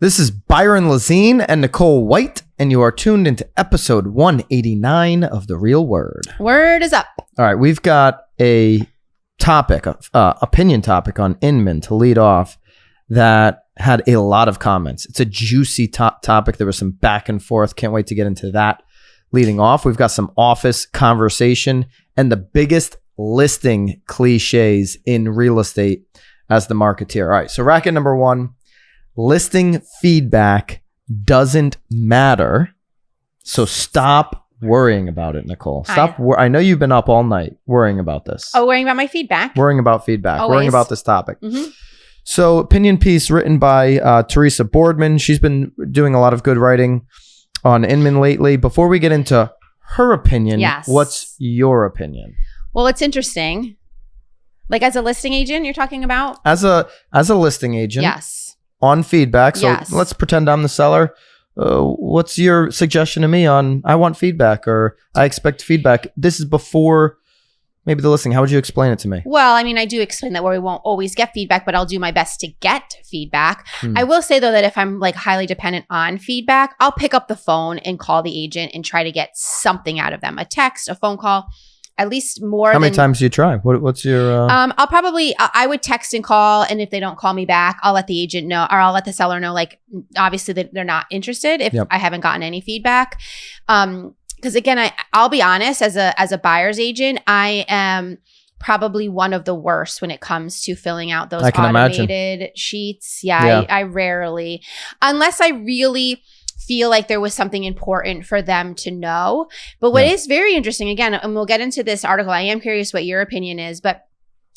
This is Byron and Nicole White, and you are tuned into episode 189 of The Real Word. Word is up. All right, we've got a topic, opinion topic on Inman to lead off that had a lot of comments. It's a juicy topic. There was some back and forth. Can't wait to get into that leading off. We've got some office conversation and the biggest listing cliches in real estate as the marketeer. All right, so racket number one. Listing feedback doesn't matter, so stop worrying about it, Nicole. Stop. I know you've been up all night worrying about this. Oh, worrying about my feedback? Worrying about feedback. Always. Worrying about this topic. Mm-hmm. So, opinion piece written by Teresa Boardman. She's been doing a lot of good writing on Inman lately. Before we get into her opinion, yes. What's your opinion? Well, it's interesting. Like as a listing agent, you're talking about? As a listing agent. Yes. On feedback. So yes. Let's pretend I'm the seller. What's your suggestion to me on I want feedback or I expect feedback? This is before maybe the listing. How would you explain it to me? Well, I mean, I do explain that where we won't always get feedback, but I'll do my best to get feedback. I will say though that if I'm like highly dependent on feedback, I'll pick up the phone and call the agent and try to get something out of them. A text, a phone call. At least more How many times do you try? What's your... I would text and call. And if they don't call me back, I'll let the agent know, or I'll let the seller know, like, obviously that they're not interested if I haven't gotten any feedback. Because again, I'll be honest, as a buyer's agent, I am probably one of the worst when it comes to filling out those automated sheets. Yeah. I rarely, unless I really feel like there was something important for them to know. But what is very interesting, again, and we'll get into this article, I am curious what your opinion is, but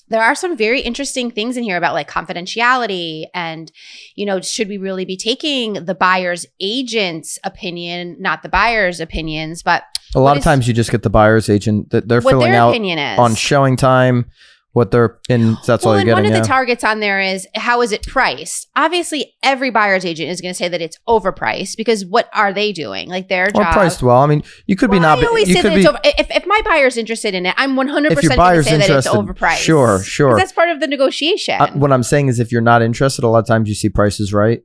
there are some very interesting things in here about like confidentiality and, you know, should we really be taking the buyer's agent's opinion, not the buyer's opinions, but a lot of times you just get the buyer's agent that they're filling out on showing time. What they're in, that's all you're getting. One of the targets on there is how is it priced? Obviously, every buyer's agent is going to say that it's overpriced because what are they doing? Like their job. Or priced well. I mean, you could be not. I always say that it's over. If my buyer's interested in it, I'm 100% going to say that it's overpriced. Sure. That's part of the negotiation. What I'm saying is, if you're not interested, a lot of times you see prices right.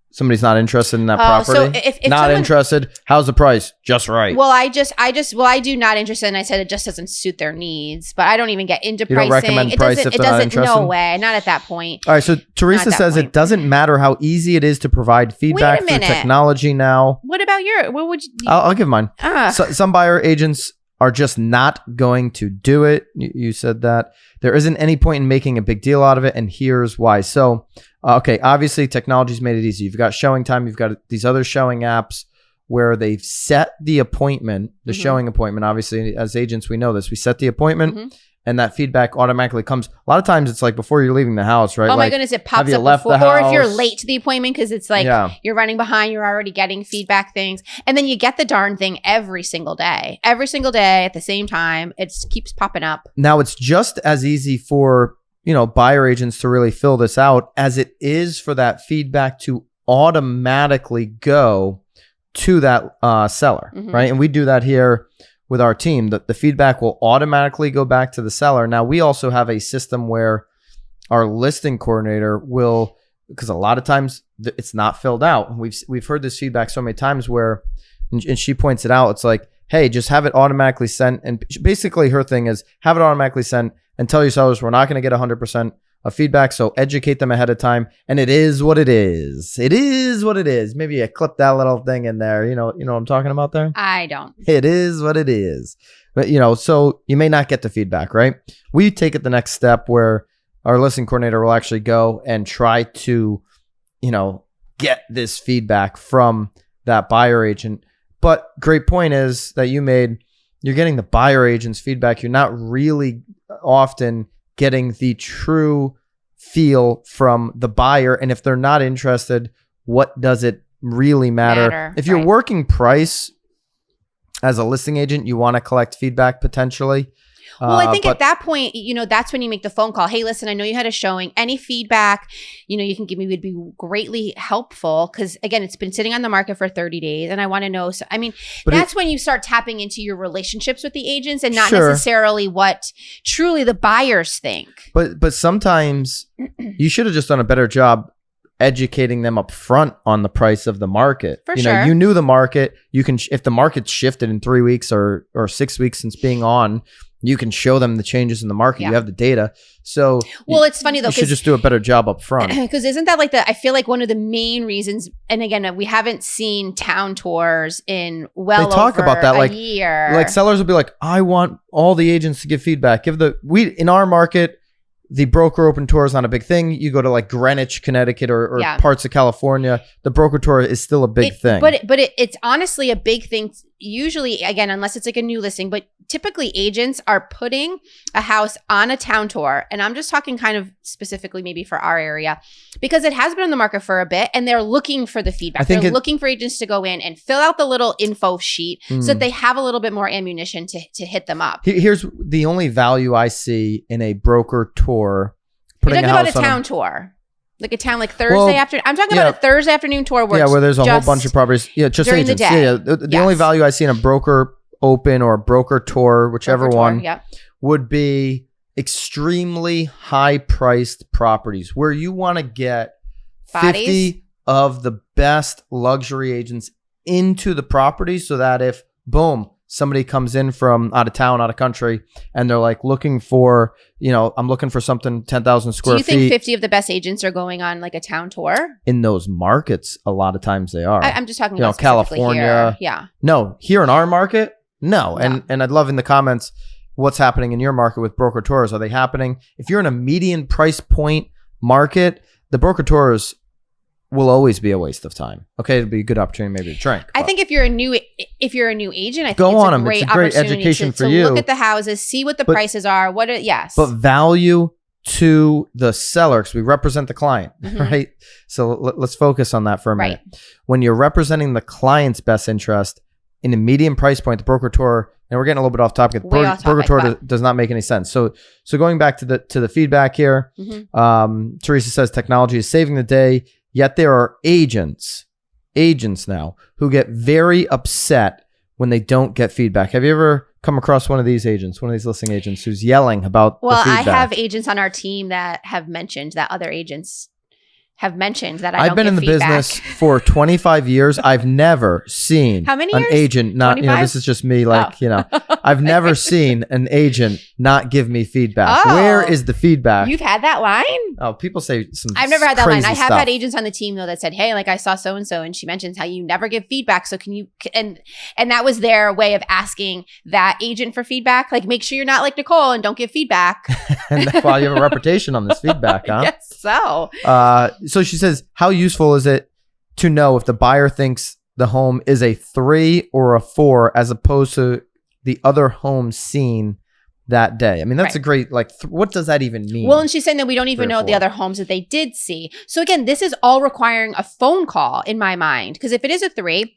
Somebody's not interested in that property. So if not interested, how's the price? Just right. Well, I do not interested, and I said it just doesn't suit their needs. But I don't even get into pricing. You don't recommend price if they're not interested? No way, not at that point. All right, so Teresa says it doesn't matter how easy it is to provide feedback through technology now. What about what would you? I'll give mine. So, some buyer agents are just not going to do it. You said that. There isn't any point in making a big deal out of it, and here's why. So, okay, obviously technology's made it easy. You've got showing time. You've got these other showing apps where they've set the appointment, the showing appointment. Obviously, as agents, we know this. We set the appointment, and that feedback automatically comes. A lot of times, it's like before you're leaving the house, right? Oh my goodness, it pops up before, or if you're late to the appointment because it's like you're running behind, you're already getting feedback things, and then you get the darn thing every single day at the same time. It keeps popping up. Now it's just as easy for buyer agents to really fill this out as it is for that feedback to automatically go to that seller, right? And we do that here with our team. The feedback will automatically go back to the seller. Now, we also have a system where our listing coordinator will, because a lot of times it's not filled out. We've heard this feedback so many times where, and she points it out, it's like, hey, just have it automatically sent. And basically her thing is have it automatically sent and tell your sellers we're not going to get 100% of feedback. So educate them ahead of time. And it is what it is. It is what it is. Maybe you clip that little thing in there. You know what I'm talking about there? I don't. It is what it is. But, so you may not get the feedback, right? We take it the next step where our listing coordinator will actually go and try to, get this feedback from that buyer agent. But great point is that you made, you're getting the buyer agent's feedback. You're not really often getting the true feel from the buyer. And if they're not interested, what does it really matter? If you're working price as a listing agent, you want to collect feedback potentially. Well, I think at that point, that's when you make the phone call. Hey, listen, I know you had a showing. Any feedback, you can give me would be greatly helpful. Because again, it's been sitting on the market for 30 days and I want to know. So, that's when you start tapping into your relationships with the agents and not necessarily what truly the buyers think. But sometimes you should have just done a better job educating them up front on the price of the market. For you sure. know, you knew the market. You can, if the market's shifted in 3 weeks or 6 weeks since being on, you can show them the changes in the market. Yeah. You have the data. So well, it's funny though, you should just do a better job up front. Because isn't that like I feel like one of the main reasons, and again, we haven't seen town tours in They talk over about that, a like, year. Like sellers will be like, I want all the agents to give feedback. In our market, the broker open tour is not a big thing. You go to like Greenwich, Connecticut, or parts of California, the broker tour is still a big thing. But it's honestly a big thing. Usually, again, unless it's like a new listing, but typically agents are putting a house on a town tour. And I'm just talking kind of specifically maybe for our area, because it has been on the market for a bit and they're looking for the feedback. They're looking for agents to go in and fill out the little info sheet so that they have a little bit more ammunition to hit them up. Here's the only value I see in a broker tour. You're talking about a town tour. Like a town, like Thursday afternoon. I'm talking about a Thursday afternoon tour where there's a whole bunch of properties. Yeah, just during agents. the day. The only value I see in a broker open or a broker tour, whichever one, would be extremely high priced properties where you want to get 50 of the best luxury agents into the property so that if, boom, somebody comes in from out of town, out of country, and they're like looking for, I'm looking for something 10,000 square feet. Do you think 50 of the best agents are going on like a town tour? In those markets, a lot of times they are. I'm just talking about California. Here. Yeah. No, here in our market, no. And I'd love in the comments what's happening in your market with broker tours. Are they happening? If you're in a median price point market, the broker tours will always be a waste of time. Okay, it'd be a good opportunity maybe to drink. I think if you're a new agent, I think go it's on a them. great It's a great opportunity education to for you. look at the houses, see what the prices are. But value to the seller, because we represent the client, right? So let's focus on that for a minute. When you're representing the client's best interest in a medium price point, the broker tour, and we're getting a little bit off topic. Broker tour does not make any sense. So going back to the feedback here, Teresa says technology is saving the day. Yet there are agents now who get very upset when they don't get feedback. Have you ever come across one of these listing agents who's yelling about the feedback? Well, I have agents on our team that have mentioned that other agents have mentioned that I've been in the business for 25 years. I've never seen an agent not, this is just me, I've never seen an agent not give me feedback. Where is the feedback? You've had that line? Oh, people say some I've never had that line. I have stuff. had agents on the team though that said, hey, like I saw so-and-so and she mentions how you never give feedback. So can you, and that was their way of asking that agent for feedback. Like make sure you're not like Nicole and don't give feedback. And that's why you have a reputation on this feedback, huh? I guess so. So she says, how useful is it to know if the buyer thinks the home is a 3 or a 4 as opposed to the other home seen that day? I mean, that's a great, what does that even mean? Well, and she's saying that we don't even know the other homes that they did see. So again, this is all requiring a phone call in my mind. Because if it is a 3,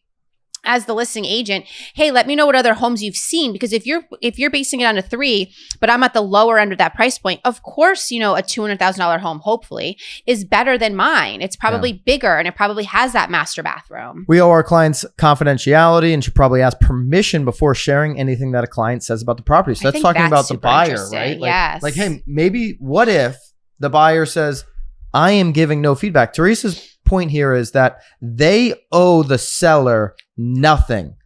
as the listing agent, hey, let me know what other homes you've seen. Because if you're basing it on a 3, but I'm at the lower end of that price point, of course, a $200,000 home, hopefully, is better than mine. It's probably bigger and it probably has that master bathroom. We owe our clients confidentiality and should probably ask permission before sharing anything that a client says about the property. So that's talking about the buyer, right? Yes. Like, hey, maybe what if the buyer says, I am giving no feedback? Teresa's point here is that they owe the seller nothing.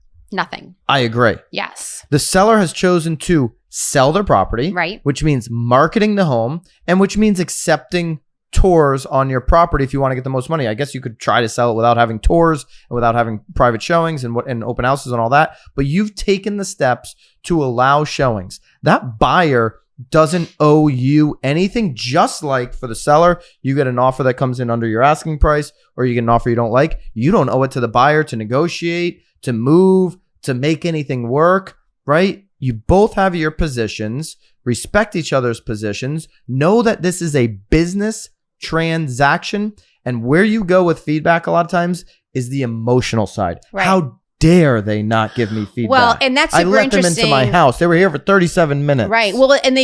I agree. Yes. The seller has chosen to sell their property, right? Which means marketing the home and which means accepting tours on your property if you want to get the most money. I guess you could try to sell it without having tours and without having private showings and open houses and all that. But you've taken the steps to allow showings. That buyer doesn't owe you anything. Just like for the seller, you get an offer that comes in under your asking price or you get an offer you don't like. You don't owe it to the buyer to negotiate, to move, to make anything work, right? You both have your positions, respect each other's positions, know that this is a business transaction, and where you go with feedback a lot of times is the emotional side. Right. How dare they not give me feedback? Well, and that's super interesting. I let them into my house. They were here for 37 minutes. Right. Well, in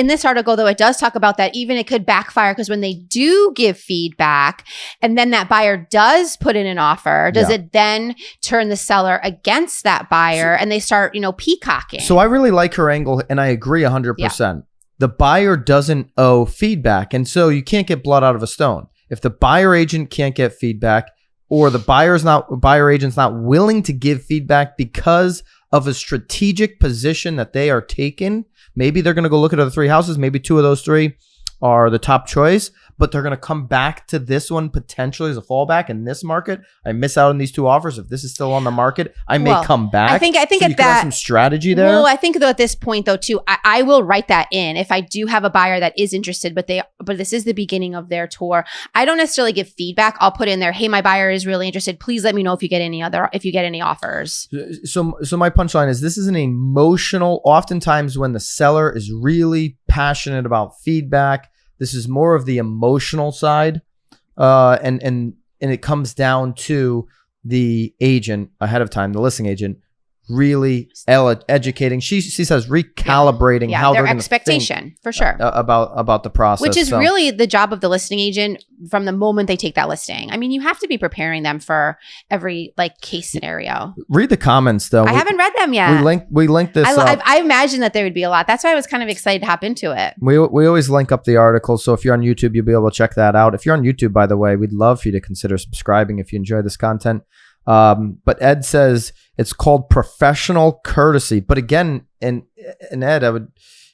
this article, though, it does talk about that even it could backfire because when they do give feedback and then that buyer does put in an offer, does it then turn the seller against that buyer and they start, peacocking? So I really like her angle and I agree 100%. The buyer doesn't owe feedback. And so you can't get blood out of a stone. If the buyer agent can't get feedback, or the buyer agent's not willing to give feedback because of a strategic position that they are taking, maybe they're going to go look at the 3 houses. Maybe 2 of those 3 are the top choice, but they're going to come back to this one potentially as a fallback in this market. I miss out on these 2 offers. If this is still on the market, I may come back. I think so at you could have some strategy there. Well, I think though at this point though too, I will write that in. If I do have a buyer that is interested, but this is the beginning of their tour, I don't necessarily give feedback. I'll put in there, hey, my buyer is really interested. Please let me know if you get any offers. So my punchline is, this is an emotional, oftentimes when the seller is really passionate about feedback, this is more of the emotional side, and it comes down to the agent ahead of time, the listing agent, really educating. She says recalibrating how their they're expectation for sure about the process, which is really the job of the listing agent from the moment they take that listing. I mean, you have to be preparing them for every case scenario. Read the comments though. I haven't read them yet. We linked this up. I imagine that there would be a lot. That's why I was kind of excited to hop into it. We always link up the article, so if you're on YouTube, you'll be able to check that out. If you're on YouTube, by the way, we'd love for you to consider subscribing if you enjoy this content. But Ed says it's called professional courtesy. But again, and Ed, I would,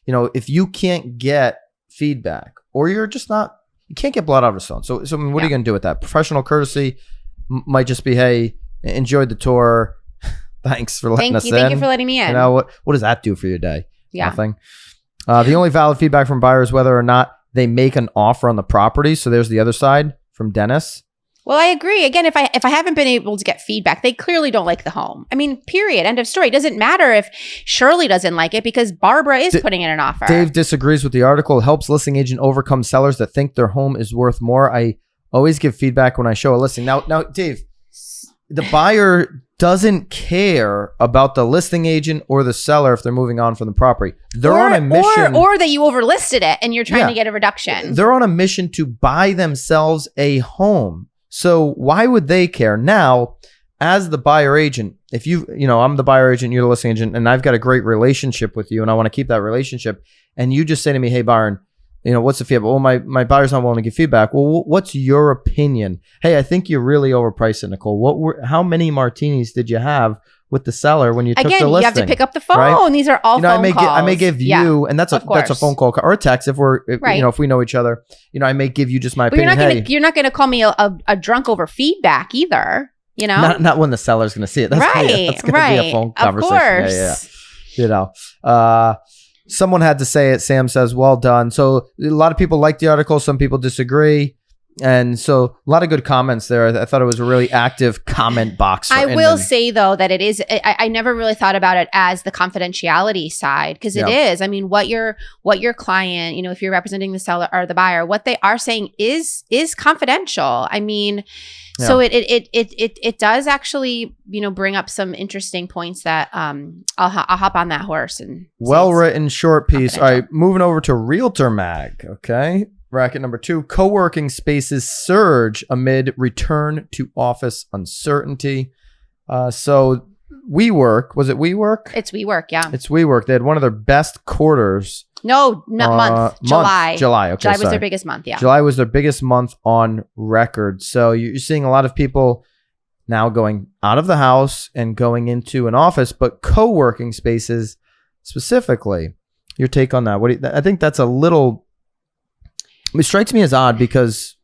if you can't get feedback, or you can't get blood out of a stone. So I mean, what are you going to do with that? Professional courtesy might just be, hey, enjoyed the tour. Thanks for letting us in. Thank you for letting me in. What does that do for your day? Yeah. Nothing. The only valid feedback from buyers, whether or not they make an offer on the property. So there's the other side from Dennis. Well, I agree. Again, if I haven't been able to get feedback, they clearly don't like the home. I mean, period. End of story. It doesn't matter if Shirley doesn't like it because Barbara is putting in an offer. Dave disagrees with the article. Helps listing agent overcome sellers that think their home is worth more. I always give feedback when I show a listing. Now, Dave, the buyer doesn't care about the listing agent or the seller if they're moving on from the property. They're on a mission. Or that you overlisted it and you're trying to get a reduction. They're on a mission to buy themselves a home. So why would they care? Now, as the buyer agent, if I'm the buyer agent, you're the listing agent, and I've got a great relationship with you and I want to keep that relationship, and you just say to me, hey, Byron, what's the feedback? Well, my buyer's not willing to give feedback. Well, what's your opinion? Hey, I think you really overpriced it, Nicole. How many martinis did you have with the seller when you took the listing? Again, you have to pick up the phone. Right? These are all phone calls. I may give you, and that's a phone call or a text if we know each other. I may give you just my opinion. You're not gonna call me a drunk over feedback either. Not when the seller's gonna see it. That's gonna be a phone conversation. Of course. Someone had to say it. Sam says, well done. So a lot of people like the article. Some people disagree. And so a lot of good comments there. I thought it was a really active comment box. I will say though that it is, I never really thought about it as the confidentiality side, because it is. I mean, what your client, if you're representing the seller or the buyer, what they are saying is confidential. I mean, so it does actually, bring up some interesting points that I'll hop on that horse and well-written short piece. All right, moving over to Realtor Mag. Okay. Racket number 2, co-working spaces surge amid return to office uncertainty. So WeWork, was it WeWork? It's WeWork, yeah. It's WeWork. They had one of their best quarters. No, not month. July. July, okay. July was their biggest month, yeah. July was their biggest month on record. So you're seeing a lot of people now going out of the house and going into an office, but co-working spaces specifically. Your take on that? I think that's a little... It strikes me as odd because,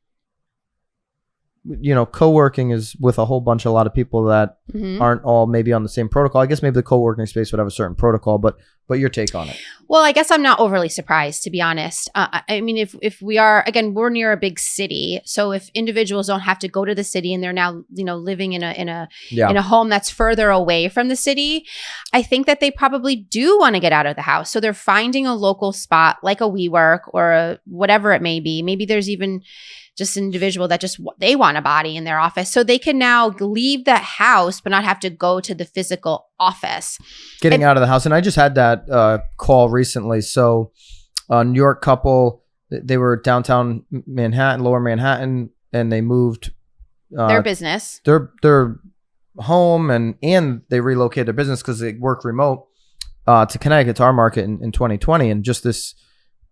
co-working is with a whole bunch of a lot of people that aren't all maybe on the same protocol. I guess maybe the co-working space would have a certain protocol, but your take on it? Well, I guess I'm not overly surprised, to be honest. I mean, if we are, again, we're near a big city. So if individuals don't have to go to the city and they're now, living in a home that's further away from the city, I think that they probably do want to get out of the house. So they're finding a local spot like a WeWork or whatever it may be. Maybe there's even just an individual that they want a body in their office. So they can now leave the house, but not have to go to the physical office. Getting out of the house. And I just had that call recently. So a New York couple, they were downtown Manhattan, lower Manhattan, and they moved their business, their home, and they relocated their business because they work remote to Connecticut, to our market in 2020. And just this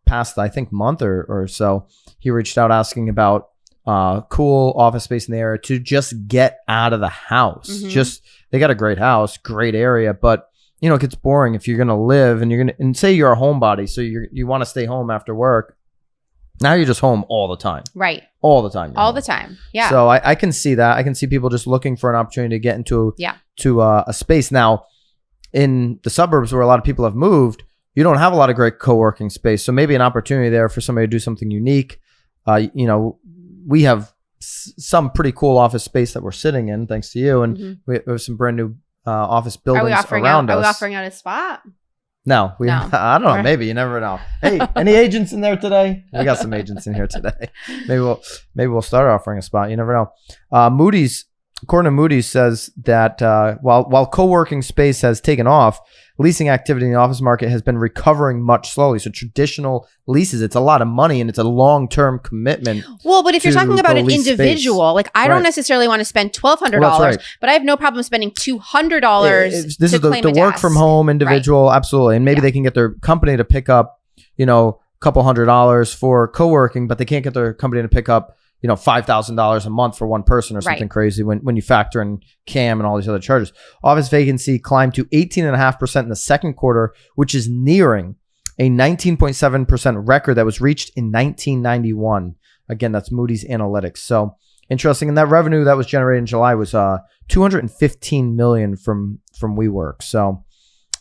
past, I think, month or so, he reached out asking about cool office space in the area to just get out of the house. They got a great house, great area, but you know, it gets boring if you're going to live and say you're a homebody. So you want to stay home after work. Now you're just home all the time. Right. All the time. All the time. Yeah. So I can see that. I can see people just looking for an opportunity to get into a space. Now, in the suburbs where a lot of people have moved, you don't have a lot of great co-working space. So maybe an opportunity there for somebody to do something unique. You know, we have some pretty cool office space that we're sitting in, thanks to you. And we have some brand new office buildings around us. Are we offering out a spot? No, I don't know. Maybe, you never know. Hey, any agents in there today? We got some agents in here today. Maybe we'll start offering a spot. You never know. Moody's, according to Moody's, says that while co-working space has taken off, leasing activity in the office market has been recovering much slowly. So traditional leases, it's a lot of money and it's a long-term commitment. Well, but if you're talking about an individual, space. Like I don't necessarily want to spend $1,200, but I have no problem spending $200. This is the work from home individual, absolutely, and maybe they can get their company to pick up, you know, a couple $100 for co-working, but they can't get their company to pick up, you know, $5,000 a month for one person or something crazy when you factor in CAM and all these other charges. Office vacancy climbed to 18.5% in the second quarter, which is nearing a 19.7% record that was reached in 1991. Again, that's Moody's Analytics. So interesting. And that revenue that was generated in July was $215 million from WeWork. So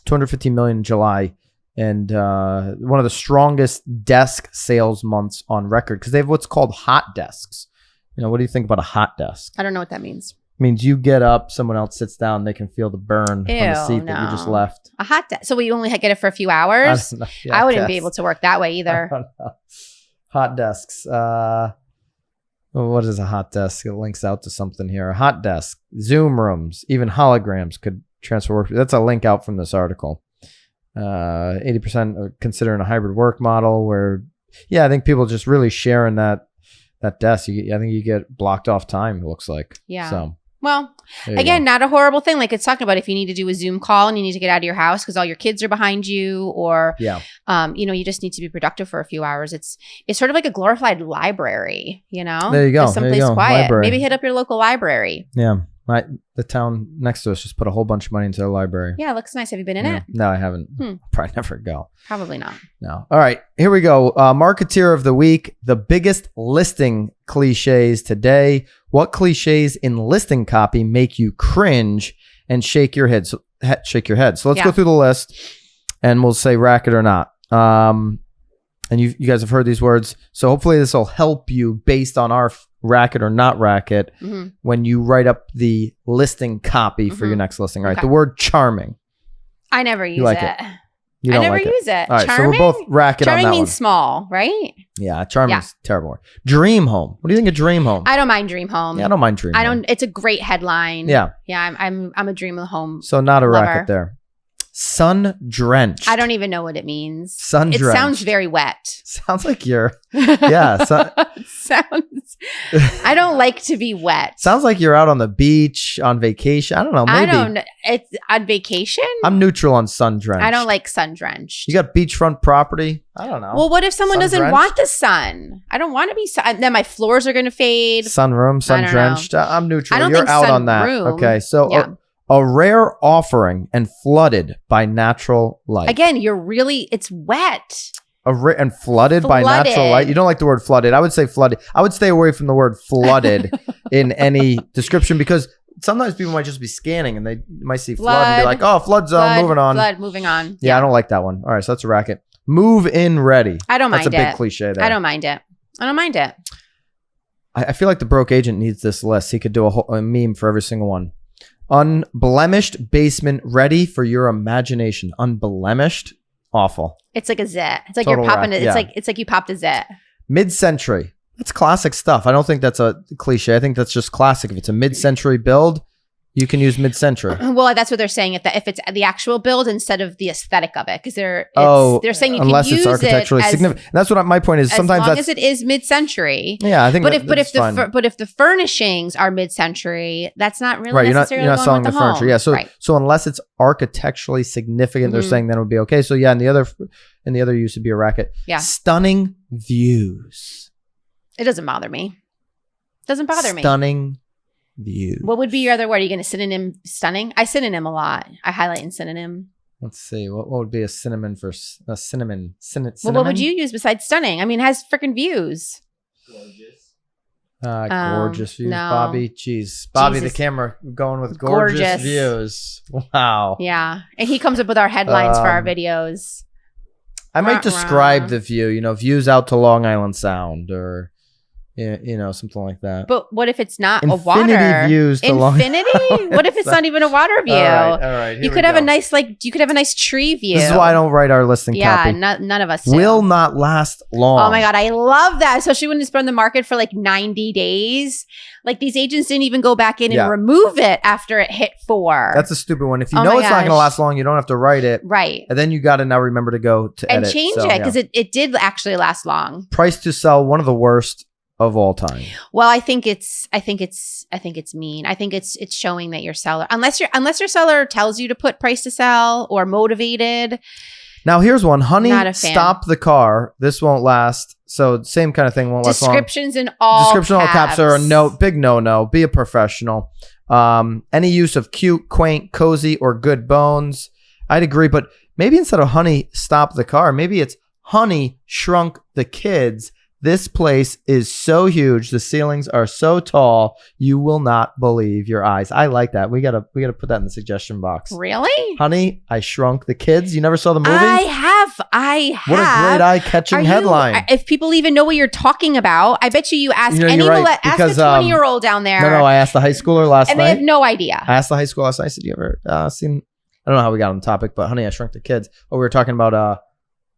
$215 million in July. And one of the strongest desk sales months on record because they have what's called hot desks. You know, what do you think about a hot desk? I don't know what that means. It means you get up, someone else sits down, they can feel the burn on the seat that you just left. A hot desk. So we only get it for a few hours? I wouldn't be able to work that way either. I don't know. Hot desks. What is a hot desk? It links out to something here. A hot desk, Zoom rooms, even holograms could transfer work. That's a link out from this article. 80% are considering a hybrid work model where, I think people just really sharing that desk. I think you get blocked off time, it looks like. Yeah. So, well, again, not a horrible thing. Like it's talking about if you need to do a Zoom call and you need to get out of your house because all your kids are behind you or, you know, you just need to be productive for a town hours. It's sort of like a glorified library, you know? There you go. Just someplace quiet. Library. Maybe hit up your local library. Yeah. The town next to us just put a whole bunch of money into their library. Yeah, it looks nice. Have you been in it? No, I haven't. Probably never go. Probably not. No. All right, here we go. Marketeer of the week, the biggest listing cliches today. What cliches in listing copy make you cringe and shake your head? So let's go through the list and we'll say Racket or not. And you guys have heard these words. So hopefully this will help you based on our Racket or not Racket when you write up the listing copy for your next listing. All right. The word charming. I never use it. I never use it. All right. Charming? So we're both Racket on that one. Charming means small, right? Yeah. Charming's terrible. Dream home. What do you think of dream home? I don't mind dream home. Yeah, I don't mind dream home. It's a great headline. Yeah. Yeah. I'm a dream home. So not a lover. Racket there. Sun drenched. I don't even know what it means. Sun drenched. It sounds very wet. Sounds like you're. Yeah. Sounds. I don't like to be wet. Sounds like you're out on the beach on vacation. I don't know. Maybe. I don't know. It's on vacation. I'm neutral on sun drenched. I don't like sun drenched. You got beachfront property. I don't know. Well, what if someone doesn't want the sun? I don't want to be sun. Then my floors are going to fade. Sunroom, sun drenched. I'm neutral. I don't You're think out on that. Room. Okay. So. A rare offering and flooded by natural light. Again, it's wet. And flooded by natural light. You don't like the word flooded. I would say flooded. I would stay away from the word flooded in any description because sometimes people might just be scanning and they might see flood and be like, oh, flood zone, moving on. Flood, moving on. Yeah, I don't like that one. All right, so that's a Racket. Move in ready. I don't mind it. That's a big cliche there. I don't mind it. I feel like the broke agent needs this list. He could do a meme for every single one. Unblemished basement ready for your imagination. Unblemished, awful. It's like a zit. It's like you're popping it. It's like you popped a zit. Mid-century. That's classic stuff. I don't think that's a cliche. I think that's just classic. If it's a mid-century build, you can use mid-century. Well, that's what they're saying. If it's the actual build instead of the aesthetic of it, because they're saying you can use it's architecturally significant. That's what my point is. Sometimes as long as it is mid-century. Yeah, I think. But if the furnishings are mid-century, that's not really right. necessarily You're not selling the home. furniture. Yeah. So unless it's architecturally significant, they're saying that it would be okay. So yeah, and the other use would be a Racket. Yeah. Stunning views. It doesn't bother me. Doesn't bother me. Stunning views. What would be your other word? Are you going to synonym stunning? I synonym a lot. I highlight in synonym. Let's see. What would be a synonym for a cinnamon? Cinnamon? Well, what would you use besides stunning? I mean, it has freaking views. Gorgeous views, no. Bobby. Jeez. Bobby, Jesus. the camera going with gorgeous views. Wow. Yeah. And he comes up with our headlines for our videos. I might describe the view, you know, views out to Long Island Sound or, you know, something like that. But what if it's not Infinity a water? Views to Infinity? What if it's not even a water view? All right. You could have a nice, you could have a nice tree view. This is why I don't write our listing copy. Yeah, none of us do. Will not last long. Oh my God, I love that. Especially when it's been on the market for like 90 days. Like these agents didn't even go back in and remove it after it hit 4. That's a stupid one. If you know it's not going to last long, you don't have to write it. Right. And then you got to now remember to go to edit. And change it because it did actually last long. Price to sell, one of the worst of all time. Well, I think it's mean. I think it's showing that your seller, unless your seller tells you to put price to sell or motivated. Now here's one. Honey, Not a fan. stop the car. This won't last. So same kind of thing won't last long. Descriptions in all Description all caps are a big no. Be a professional. Any use of cute, quaint, cozy, or good bones. I'd agree, but maybe instead of honey, stop the car, maybe it's honey, shrunk the kids. This place is so huge. The ceilings are so tall. You will not believe your eyes. I like that. We gotta put that in the suggestion box. Really? Honey, I Shrunk the Kids. You never saw the movie? I have. What a great eye-catching headline. If people even know what you're talking about, I bet you ask ask the 20-year-old down there. No, I asked the high schooler last night. And they have no idea. I asked the high schooler last night. I said, you ever seen, I don't know how we got on the topic, but Honey, I Shrunk the Kids. Oh, we were talking about,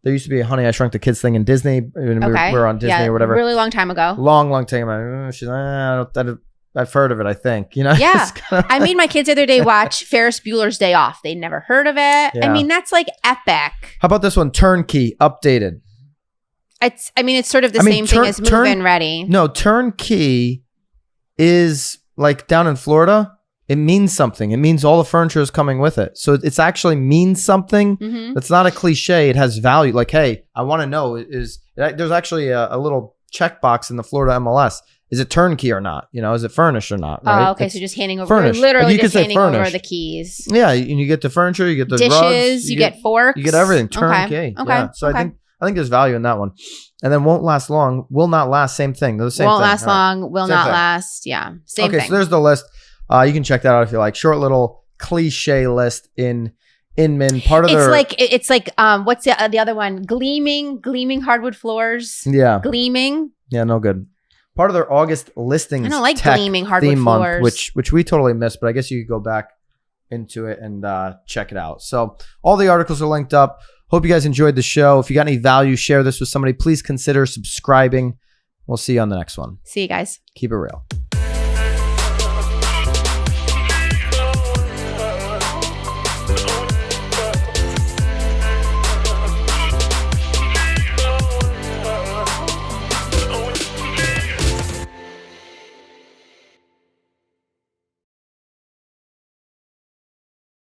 there used to be a Honey, I Shrunk the Kids thing in Disney. We were on Disney or whatever. Really long time ago. Long time ago. She's like, I've heard of it, I think. You know? Yeah. I made my kids the other day watch Ferris Bueller's Day Off. They'd never heard of it. Yeah. I mean, that's like epic. How about this one? Turnkey, updated. It's sort of the same thing as Move-In Ready. No, Turnkey is like down in Florida. It means something. It means all the furniture is coming with it. So it's actually means something. Mm-hmm. It's not a cliche. It has value. Like, hey, I want to know there's actually a little checkbox in the Florida MLS. Is it turnkey or not? You know, is it furnished or not? Right? Oh, okay. So just handing over, literally just handing over the keys. Yeah, and you get the furniture, you get the dishes, rugs, you get forks, you get everything. Turnkey. Okay. Yeah. So I think there's value in that one. And then won't last long. Will not last. Same thing. They're the same won't thing. last long. Will not last. Yeah. Same thing. Okay. So there's the list. You can check that out if you like. Short little cliche list in Inman. Part of it's like what's the other one? Gleaming hardwood floors. Yeah. Gleaming. Yeah. No good. Part of their August listings. I don't like gleaming hardwood floors. Month, which we totally missed, but I guess you could go back into it and check it out. So all the articles are linked up. Hope you guys enjoyed the show. If you got any value, share this with somebody. Please consider subscribing. We'll see you on the next one. See you guys. Keep it real.